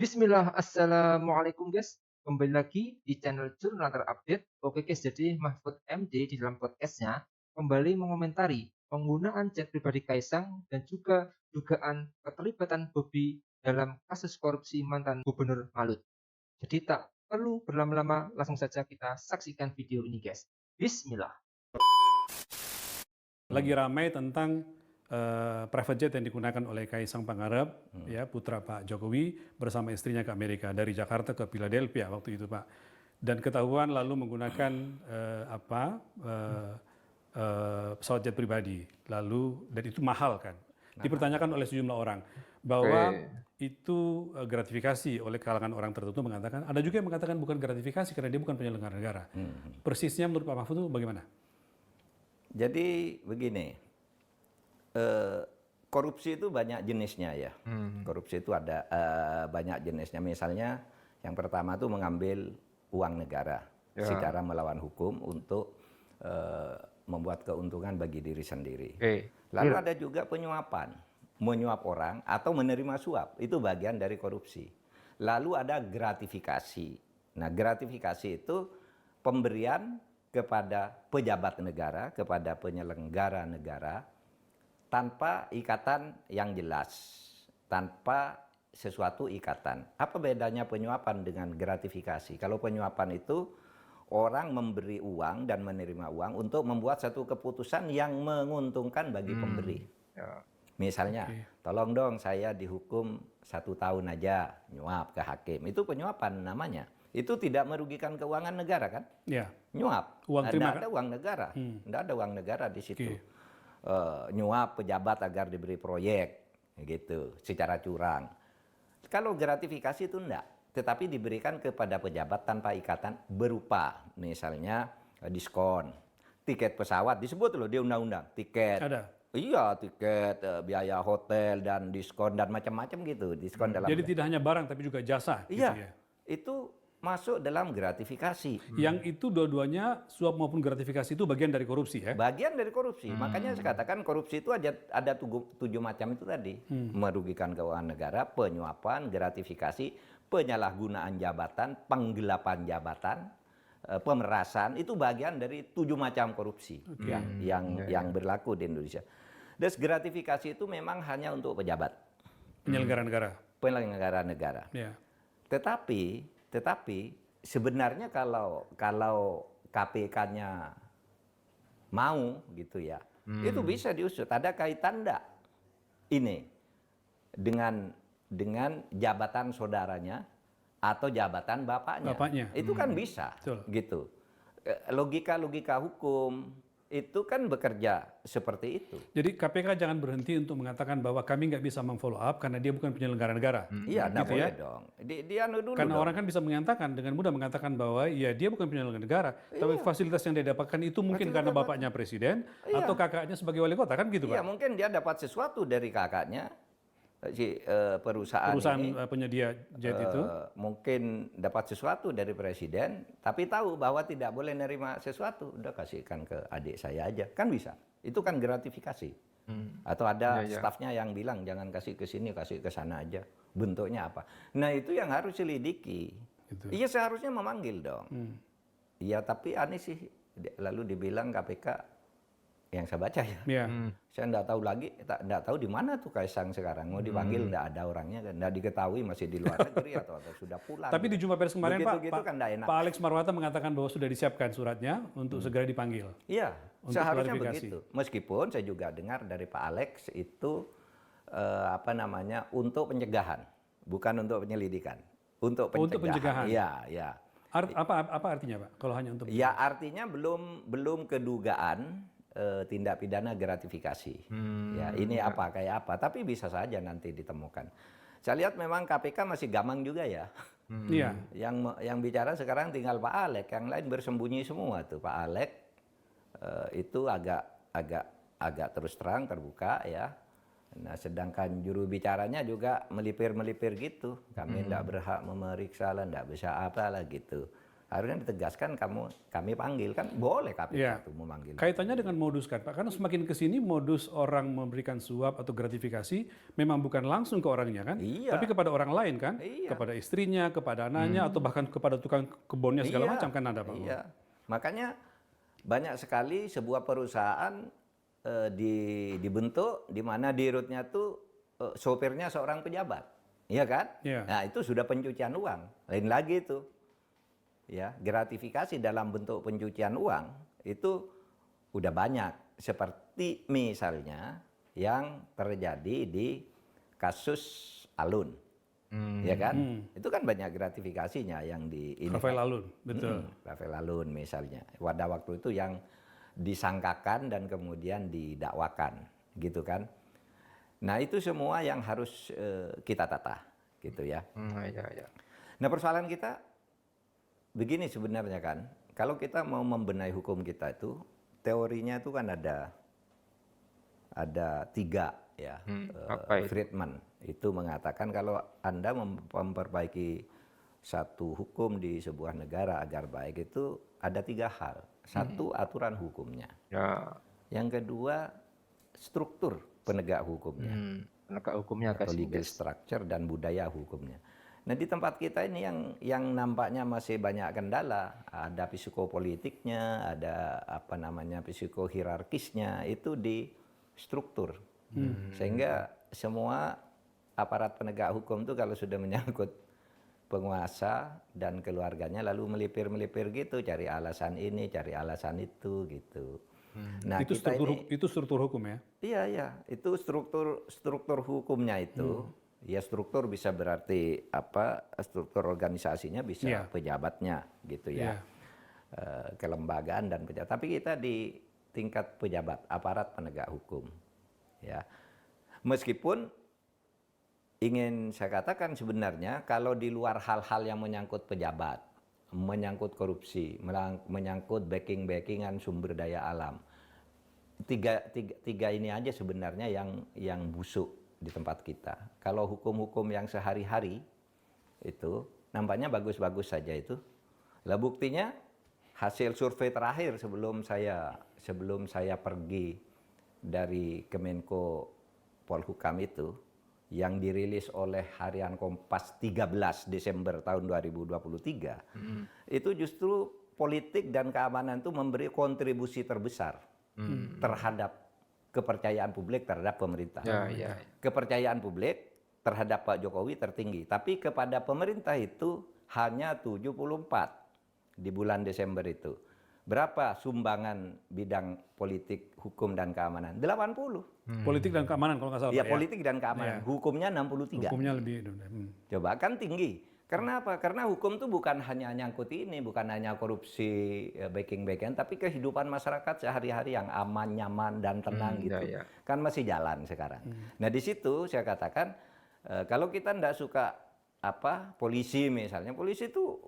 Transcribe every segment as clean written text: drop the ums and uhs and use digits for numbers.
Bismillah, assalamualaikum guys. Kembali lagi di channel Jurnal Terupdate. Oke guys, jadi Mahfud MD di dalam podcastnya kembali mengomentari penggunaan jet pribadi Kaisang dan juga dugaan keterlibatan Bobi dalam kasus korupsi mantan Gubernur Malut. Jadi tak perlu berlama-lama, langsung saja kita saksikan video ini guys. Bismillah. Lagi ramai tentang private jet yang digunakan oleh Kaisang Pangarep, ya putra Pak Jokowi bersama istrinya ke Amerika dari Jakarta ke Philadelphia waktu itu Pak. Dan ketahuan lalu menggunakan pesawat jet pribadi, lalu dan itu mahal kan. Dipertanyakan oleh sejumlah orang bahwa itu gratifikasi oleh kalangan orang tertentu mengatakan, ada juga yang mengatakan bukan gratifikasi karena dia bukan penyelenggara negara. Persisnya menurut Pak Mahfud itu bagaimana? Jadi begini, korupsi itu banyak jenisnya ya. Korupsi itu ada banyak jenisnya. Misalnya yang pertama itu mengambil uang negara secara melawan hukum untuk membuat keuntungan bagi diri sendiri. Lalu ada juga penyuapan, menyuap orang atau menerima suap, itu bagian dari korupsi. Lalu ada gratifikasi. Nah, gratifikasi itu pemberian kepada pejabat negara, kepada penyelenggara negara, tanpa ikatan yang jelas, tanpa sesuatu ikatan. Apa bedanya penyuapan dengan gratifikasi? Kalau penyuapan itu orang memberi uang dan menerima uang untuk membuat satu keputusan yang menguntungkan bagi pemberi. Misalnya, tolong dong saya dihukum 1 tahun aja, nyuap ke hakim. Itu penyuapan namanya. Itu tidak merugikan keuangan negara kan? Ya. Nyuap. Uang terima, Tidak ada uang negara. Tidak ada uang negara di situ. Nyuap pejabat agar diberi proyek, gitu, secara curang. Kalau gratifikasi itu enggak, tetapi diberikan kepada pejabat tanpa ikatan berupa, misalnya diskon, tiket pesawat, disebut loh di undang-undang, tiket. ada. Iya, tiket, biaya hotel dan diskon dan macam-macam gitu, diskon dalam. Jadi tidak hanya barang tapi juga jasa. Iya, Gitu ya. itu masuk dalam gratifikasi. Yang itu dua-duanya suap maupun gratifikasi itu bagian dari korupsi ya. Bagian dari korupsi. Makanya saya katakan korupsi itu ada 7 macam itu tadi. Merugikan keuangan negara, penyuapan, gratifikasi, penyalahgunaan jabatan, penggelapan jabatan, pemerasan, itu bagian dari 7 macam korupsi yang berlaku di Indonesia. Dan gratifikasi itu memang hanya untuk pejabat, Penyelenggara negara. penyelenggara negara. Ya. Tetapi sebenarnya kalau KPK-nya mau gitu ya, itu bisa diusut. Ada kaitan enggak ini dengan jabatan saudaranya atau jabatan bapaknya? Bapaknya. Itu kan bisa, Betul. gitu. Logika hukum itu kan bekerja seperti itu. Jadi KPK jangan berhenti untuk mengatakan bahwa kami nggak bisa memfollow up karena dia bukan penyelenggara negara. Iya, enggak Gitu boleh ya? dong. Dia dulu Karena dong. orang kan bisa mengatakan dengan mudah mengatakan bahwa ya dia bukan penyelenggara negara, tapi fasilitas yang dia dapatkan itu mungkin karena bapaknya presiden atau kakaknya sebagai wali kota kan gitu Iya, Pak. mungkin dia dapat sesuatu dari kakaknya, perusahaan Perusahaan ini. penyedia jet itu. Mungkin dapat sesuatu dari presiden, tapi tahu bahwa tidak boleh nerima sesuatu, udah kasihkan ke adik saya aja, kan bisa. Itu kan gratifikasi. Atau ada stafnya yang bilang jangan kasih ke sini, kasih ke sana aja. Bentuknya apa? Nah itu yang harus selidiki. Gitu. Iya seharusnya memanggil dong. Iya tapi aneh sih, lalu dibilang KPK yang saya baca ya. Ya. Saya enggak tahu lagi, enggak tahu di mana tuh Kaisang sekarang. Mau dipanggil enggak ada orangnya, enggak diketahui masih di luar negeri atau sudah pulang. Tapi di jumpa pers kemarin Pak, Begitu kan enggak enak. Pak Alex Marwata mengatakan bahwa sudah disiapkan suratnya untuk segera dipanggil. Iya, Untuk seharusnya klarifikasi. begitu. Meskipun saya juga dengar dari Pak Alex itu untuk pencegahan, bukan untuk penyelidikan. Untuk pencegahan. Untuk pencegahan. Iya, iya. Apa artinya Pak? Kalau hanya untuk Ya artinya belum kedugaan tindak pidana gratifikasi. Ya, ini apa kayak apa, tapi bisa saja nanti ditemukan. Saya lihat memang KPK masih gamang juga ya. Iya. Yang bicara sekarang tinggal Pak Alek, yang lain bersembunyi semua tuh. Pak Alek itu agak terus terang terbuka ya. Nah, sedangkan juru bicaranya juga melipir gitu. Kami tidak berhak memeriksa lah, tidak bisa apalah gitu. harusnya ditegaskan kami panggil, kan boleh KPK itu memanggil. Kaitannya dengan modus kan Pak, karena semakin ke sini modus orang memberikan suap atau gratifikasi memang bukan langsung ke orangnya kan, tapi kepada orang lain kan, kepada istrinya, kepada anaknya, atau bahkan kepada tukang kebunnya segala macam kan ada Pak. Iya, makanya banyak sekali sebuah perusahaan dibentuk di mana di rootnya tuh sopirnya seorang pejabat, iya kan? Nah itu sudah pencucian uang, lain lagi itu. Ya, gratifikasi dalam bentuk pencucian uang itu udah banyak, seperti misalnya yang terjadi di kasus Alun, ya kan? Itu kan banyak gratifikasinya yang di ini. Rafael Alun, betul. Rafael Alun misalnya, pada waktu itu yang disangkakan dan kemudian didakwakan, gitu kan? Nah itu semua yang harus kita tata, gitu ya. Nah persoalan kita begini sebenarnya kan, kalau kita mau membenahi hukum kita itu, teorinya itu kan ada 3 ya. Friedman itu mengatakan kalau Anda memperbaiki satu hukum di sebuah negara agar baik itu ada 3 hal. 1, aturan hukumnya. Yang kedua, struktur penegak hukumnya. Penegak hukumnya atau legal structure dan budaya hukumnya. Nah di tempat kita ini yang nampaknya masih banyak kendala, ada psikopolitiknya, ada psikohierarkisnya, itu di struktur. Sehingga semua aparat penegak hukum itu kalau sudah menyangkut penguasa dan keluarganya lalu melipir-melipir gitu, cari alasan ini, cari alasan itu gitu. Nah, itu struktur hukum ya? Iya, itu struktur hukumnya itu. Ya struktur bisa berarti struktur organisasinya bisa pejabatnya gitu ya. Kelembagaan dan pejabat. Tapi kita di tingkat pejabat, aparat penegak hukum. Ya. Meskipun ingin saya katakan sebenarnya kalau di luar hal-hal yang menyangkut pejabat, menyangkut korupsi, menyangkut backing-backingan sumber daya alam. Tiga ini aja sebenarnya yang busuk di tempat kita. Kalau hukum-hukum yang sehari-hari itu nampaknya bagus-bagus saja itu. Lah buktinya hasil survei terakhir sebelum saya pergi dari Kemenko Polhukam itu yang dirilis oleh Harian Kompas 13 Desember tahun 2023 itu justru politik dan keamanan itu memberi kontribusi terbesar terhadap kepercayaan publik terhadap pemerintah. Kepercayaan publik terhadap Pak Jokowi tertinggi, tapi kepada pemerintah itu hanya 74 di bulan Desember itu. Berapa sumbangan bidang politik, hukum dan keamanan? 80. Politik dan keamanan kalau nggak salah. Ya, politik dan keamanan. Hukumnya 63. Hukumnya lebih. Coba kan tinggi. Karena apa? Karena hukum itu bukan hanya nyangkut ini, bukan hanya korupsi, backing-backing, tapi kehidupan masyarakat sehari-hari yang aman, nyaman, dan tenang gitu. Kan masih jalan sekarang. Nah di situ saya katakan, kalau kita tidak suka polisi misalnya, polisi itu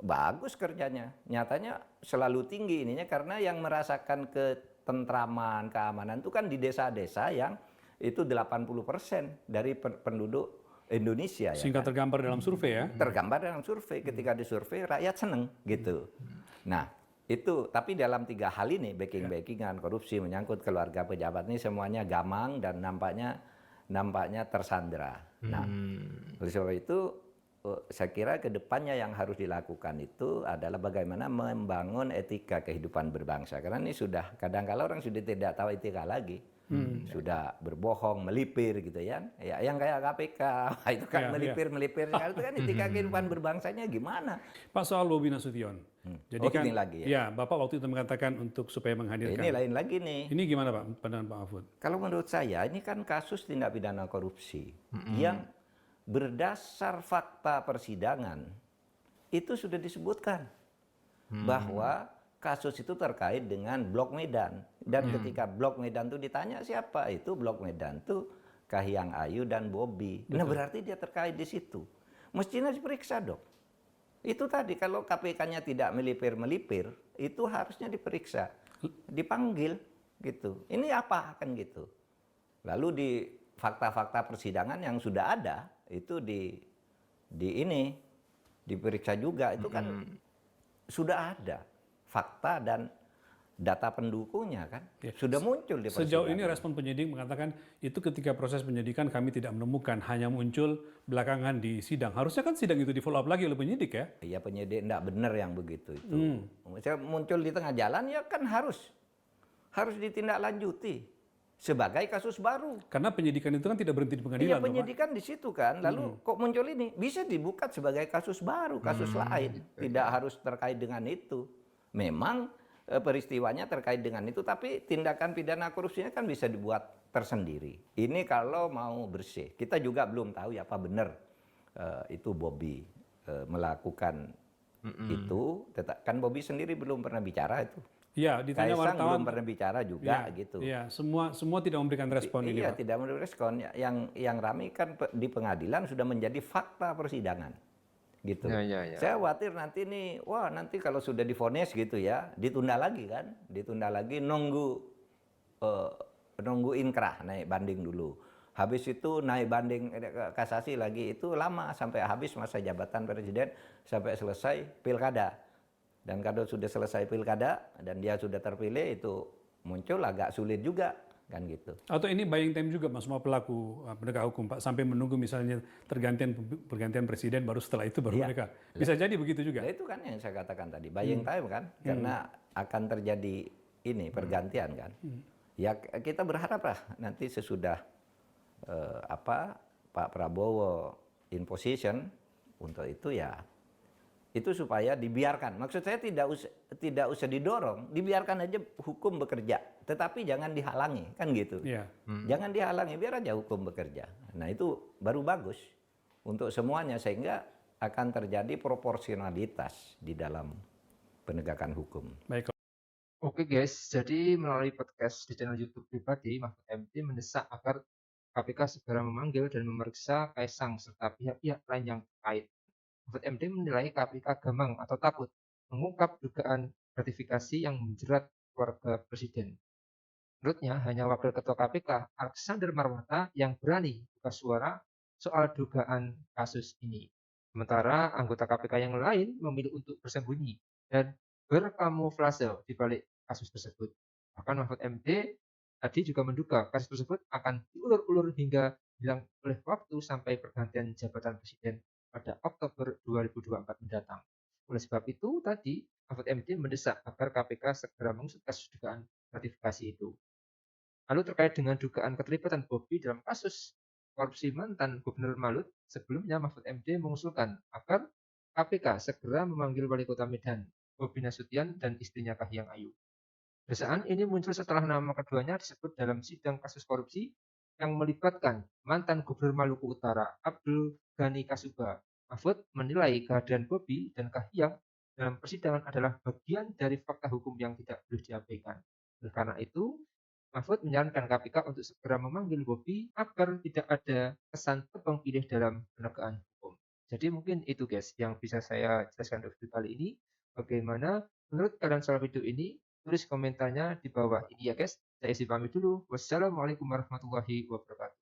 bagus kerjanya. Nyatanya selalu tinggi ininya karena yang merasakan ketentraman, keamanan itu kan di desa-desa yang itu 80% dari penduduk Indonesia. Sehingga tergambar dalam survei ya? Tergambar dalam survei. Ketika disurvei rakyat seneng gitu. Nah itu, tapi dalam 3 hal ini, backing-backingan, korupsi, menyangkut keluarga pejabat ini semuanya gamang dan nampaknya tersandra. Nah oleh sebab itu saya kira kedepannya yang harus dilakukan itu adalah bagaimana membangun etika kehidupan berbangsa. Karena ini sudah kadang-kala orang sudah tidak tahu etika lagi. Sudah berbohong, melipir gitu ya. Yang kayak KPK itu kan melipir. Itu kan etika kehidupan berbangsanya gimana? Pak soal Bobi Nasution. Jadi kan ini lagi ya Bapak waktu itu mengatakan untuk supaya menghadirkan. Ini lain lagi nih. Ini gimana Pak pandangan Pak Mahfud? Kalau menurut saya ini kan kasus tindak pidana korupsi yang berdasar fakta persidangan itu sudah disebutkan bahwa kasus itu terkait dengan Blok Medan. Dan ketika Blok Medan itu ditanya siapa itu Blok Medan itu Kahiyang Ayu dan Bobi. Nah berarti dia terkait di situ. Mestinya diperiksa dong. Itu tadi kalau KPK-nya tidak melipir-melipir itu harusnya diperiksa, dipanggil gitu. Ini apa kan gitu. Lalu di fakta-fakta persidangan yang sudah ada itu diperiksa juga itu kan sudah ada fakta dan data pendukungnya kan, sudah muncul di Sejauh ini persidangan. respon penyidik mengatakan itu ketika proses penyidikan kami tidak menemukan, hanya muncul belakangan di sidang. Harusnya kan sidang itu di follow up lagi oleh penyidik ya? Iya, penyidik enggak benar yang begitu itu. Saya muncul di tengah jalan ya kan harus ditindaklanjuti sebagai kasus baru. Karena penyidikan itu kan tidak berhenti di pengadilan. Iya, penyidikan di situ kan, lalu kok muncul ini bisa dibuka sebagai kasus baru, kasus lain, tidak harus terkait dengan itu. Memang peristiwanya terkait dengan itu, tapi tindakan pidana korupsinya kan bisa dibuat tersendiri. Ini kalau mau bersih, kita juga belum tahu ya apa benar itu Bobby melakukan itu. Kan Bobby sendiri belum pernah bicara itu. Iya, ditanya Kaisang wartawan. belum pernah bicara juga gitu. Iya, semua tidak memberikan respon ini, Iya, Pak. tidak memberikan respon. Yang ramai kan di pengadilan sudah menjadi fakta persidangan. Gitu. Ya. Saya khawatir nanti nih, nanti kalau sudah divonis gitu ya, ditunda lagi kan, nunggu inkrah, naik banding dulu. Habis itu naik banding kasasi lagi, itu lama sampai habis masa jabatan presiden, sampai selesai pilkada. Dan kalau sudah selesai pilkada dan dia sudah terpilih, itu muncul agak sulit juga kan gitu. Atau ini buying time juga Mas, semua pelaku penegak hukum Pak, sampai menunggu misalnya pergantian presiden baru setelah itu baru mereka. Bisa jadi begitu juga. Nah, itu kan yang saya katakan tadi, buying time kan, karena akan terjadi ini pergantian kan. Ya kita berharap lah nanti sesudah Pak Prabowo in position untuk itu ya, itu supaya dibiarkan. Maksud saya tidak usah didorong, dibiarkan aja hukum bekerja, tetapi jangan dihalangi kan gitu. Iya. Jangan dihalangi, biar aja hukum bekerja. Nah itu baru bagus untuk semuanya, sehingga akan terjadi proporsionalitas di dalam penegakan hukum. Baik. Oke guys, jadi melalui podcast di channel YouTube pribadi, Mahfud MD mendesak agar KPK segera memanggil dan memeriksa Kaisang serta pihak-pihak lain yang terkait. Mahfud MD menilai KPK gamang atau takut mengungkap dugaan gratifikasi yang menjerat keluarga presiden. Menurutnya, hanya Wakil Ketua KPK, Alexander Marwata, yang berani buka suara soal dugaan kasus ini. Sementara anggota KPK yang lain memilih untuk bersembunyi dan berkamuflase di balik kasus tersebut. Bahkan Mahfud MD tadi juga menduga kasus tersebut akan diulur-ulur hingga hilang oleh waktu sampai pergantian jabatan presiden pada Oktober 2024 mendatang. Oleh sebab itu, tadi Mahfud MD mendesak agar KPK segera mengusut kasus dugaan gratifikasi itu. Lalu terkait dengan dugaan keterlibatan Bobby dalam kasus korupsi mantan Gubernur Malut, sebelumnya Mahfud MD mengusulkan agar KPK segera memanggil Wali Kota Medan, Bobi Nasution, dan istrinya Kahiyang Ayu. Desakan ini muncul setelah nama keduanya disebut dalam sidang kasus korupsi yang melibatkan mantan Gubernur Maluku Utara, Abdul Ghani Kasuba. Mahfud menilai kehadiran Bobi dan Kahiyang dalam persidangan adalah bagian dari fakta hukum yang tidak boleh diabaikan. Oleh karena itu, Mahfud menyarankan KPK untuk segera memanggil Bobi agar tidak ada kesan tebang pilih dalam penegakan hukum. Jadi mungkin itu guys yang bisa saya jelaskan untuk video kali ini. Bagaimana menurut kalian soal video ini? Tulis komentarnya di bawah ini ya guys. Saya isi pamit dulu. Wassalamualaikum warahmatullahi wabarakatuh.